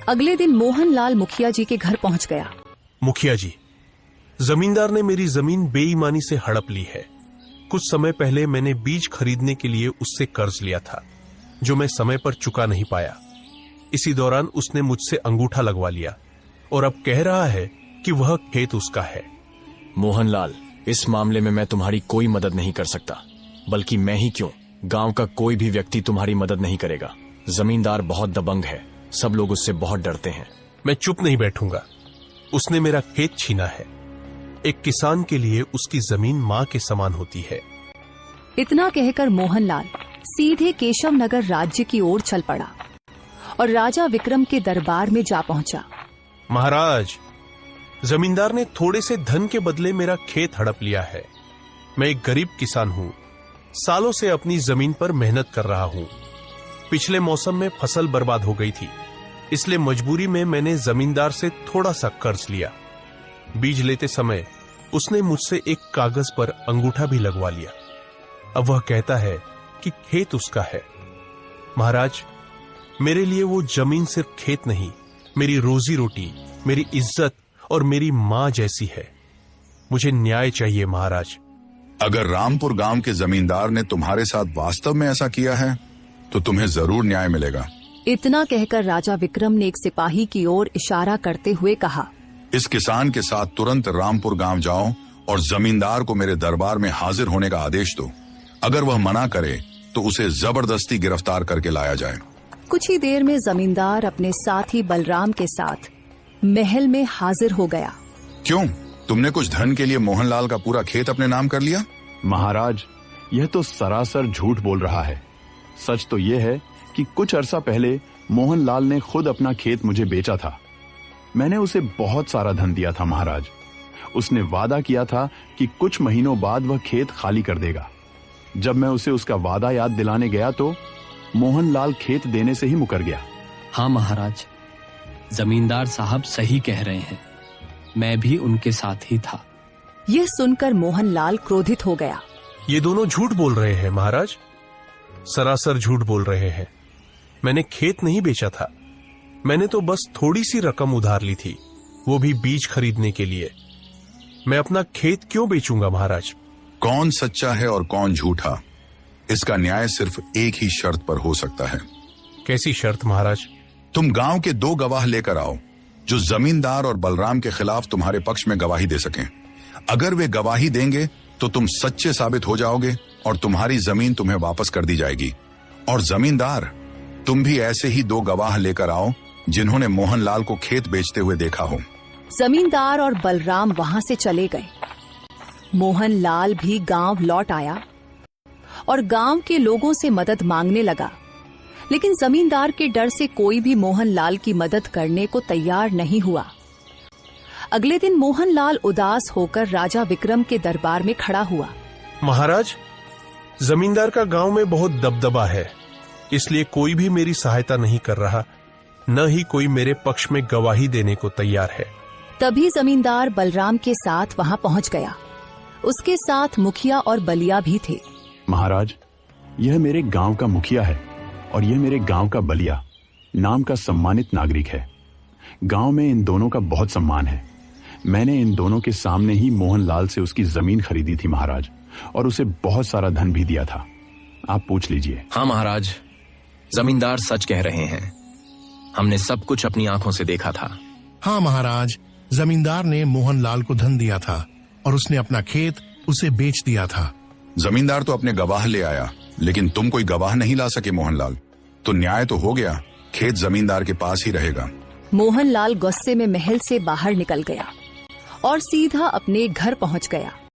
अगले दिन मोहनलाल मुखिया जी के घर पहुंच गया। मुखिया जी, जमींदार ने मेरी जमीन बेईमानी से हड़प ली है। कुछ समय पहले मैंने बीज खरीदने के लिए उससे कर्ज लिया था, जो मैं समय पर चुका नहीं पाया। इसी दौरान उसने मुझसे अंगूठा लगवा लिया और अब कह रहा है कि वह खेत उसका है। मोहनलाल, इस मामले में मैं तुम्हारी कोई मदद नहीं कर सकता, बल्कि मैं ही क्यों, गांव का कोई भी व्यक्ति तुम्हारी मदद नहीं करेगा। जमींदार बहुत दबंग है, सब लोग उससे बहुत डरते हैं। मैं चुप नहीं बैठूंगा। उसने मेरा खेत छीना है। एक किसान के लिए उसकी जमीन मां के समान होती है। इतना कहकर मोहनलाल सीधे केशव नगर राज्य की ओर चल पड़ा और राजा विक्रम के दरबार में जा पहुंचा। महाराज, जमींदार ने थोड़े से धन के बदले मेरा खेत हड़प लिया है। मैं एक गरीब किसान हूं, सालों से अपनी जमीन पर मेहनत कर रहा हूं। पिछले मौसम में फसल बर्बाद हो गई थी, इसलिए मजबूरी में मैंने जमींदार से थोड़ा सा कर्ज लिया। बीज लेते समय उसने मुझसे एक कागज पर अंगूठा भी लगवा लिया। अब वह कहता है कि खेत उसका है। महाराज, मेरे लिए वो जमीन सिर्फ खेत नहीं, मेरी रोजी रोटी, मेरी इज्जत और मेरी मां जैसी है। मुझे न्याय चाहिए महाराज। अगर रामपुर गांव के जमींदार ने तुम्हारे साथ वास्तव में ऐसा किया है तो तुम्हें जरूर न्याय मिलेगा। इतना कहकर राजा विक्रम ने एक सिपाही की ओर इशारा करते हुए कहा, इस किसान के साथ तुरंत रामपुर गांव जाओ और जमींदार को मेरे दरबार में हाजिर होने का आदेश दो। अगर वह मना करे तो उसे जबरदस्ती गिरफ्तार करके लाया जाए। कुछ ही देर में जमींदार अपने साथी बलराम के साथ महल में हाजिर हो गया। क्यों, तुमने कुछ धन के लिए मोहनलाल का पूरा खेत अपने नाम कर लिया? महाराज, यह तो सरासर झूठ बोल रहा है। सच तो यह है कि कुछ अरसा पहले मोहनलाल ने खुद अपना खेत मुझे बेचा था। मैंने उसे बहुत सारा धन दिया था महाराज। उसने वादा किया था कि कुछ महीनों बाद वह खेत खाली कर देगा। जब मैं उसे उसका वादा याद दिलाने गया तो मोहनलाल खेत देने से ही मुकर गया। हाँ महाराज, जमींदार साहब सही कह रहे हैं, मैं भी उनके साथ ही था। यह सुनकर मोहनलाल क्रोधित हो गया। ये दोनों झूठ बोल रहे हैं महाराज, सरासर झूठ बोल रहे हैं। मैंने खेत नहीं बेचा था, मैंने तो बस थोड़ी सी रकम उधार ली थी, वो भी बीज खरीदने के लिए। मैं अपना खेत क्यों बेचूंगा महाराज? कौन सच्चा है और कौन झूठा, इसका न्याय सिर्फ एक ही शर्त पर हो सकता है। कैसी शर्त महाराज? तुम गांव के 2 गवाह लेकर आओ जो जमींदार और बलराम के खिलाफ तुम्हारे पक्ष में गवाही दे सकें। अगर वे गवाही देंगे तो तुम सच्चे साबित हो जाओगे और तुम्हारी जमीन तुम्हें वापस कर दी जाएगी। और जमींदार, तुम भी ऐसे ही 2 गवाह लेकर आओ जिन्होंने मोहनलाल को खेत बेचते हुए देखा हो। जमींदार और बलराम वहां से चले गए। मोहनलाल भी गांव लौट आया और गांव के लोगों से मदद मांगने लगा, लेकिन जमींदार के डर से कोई भी मोहनलाल की मदद करने को तैयार नहीं हुआ। अगले दिन मोहनलाल उदास होकर राजा विक्रम के दरबार में खड़ा हुआ। महाराज, जमींदार का गांव में बहुत दबदबा है, इसलिए कोई भी मेरी सहायता नहीं कर रहा, न ही कोई मेरे पक्ष में गवाही देने को तैयार है। तभी जमींदार बलराम के साथ वहां पहुंच गया। उसके साथ मुखिया और बलिया भी थे। महाराज, यह मेरे गांव का मुखिया है और यह मेरे गांव का बलिया नाम का सम्मानित नागरिक है। गांव में इन दोनों का बहुत सम्मान है। मैंने इन दोनों के सामने ही मोहनलाल से उसकी जमीन खरीदी थी महाराज, और उसे बहुत सारा धन भी दिया था। आप पूछ लीजिए। हाँ महाराज, जमींदार सच कह रहे हैं, हमने सब कुछ अपनी आंखों से देखा था। हाँ महाराज, जमींदार ने मोहनलाल को धन दिया था और उसने अपना खेत उसे बेच दिया था। जमींदार तो अपने गवाह ले आया, लेकिन तुम कोई गवाह नहीं ला सके मोहनलाल, तो न्याय तो हो गया, खेत जमींदार के पास ही रहेगा। मोहनलाल गुस्से में महल से बाहर निकल गया और सीधा अपने घर पहुंच गया।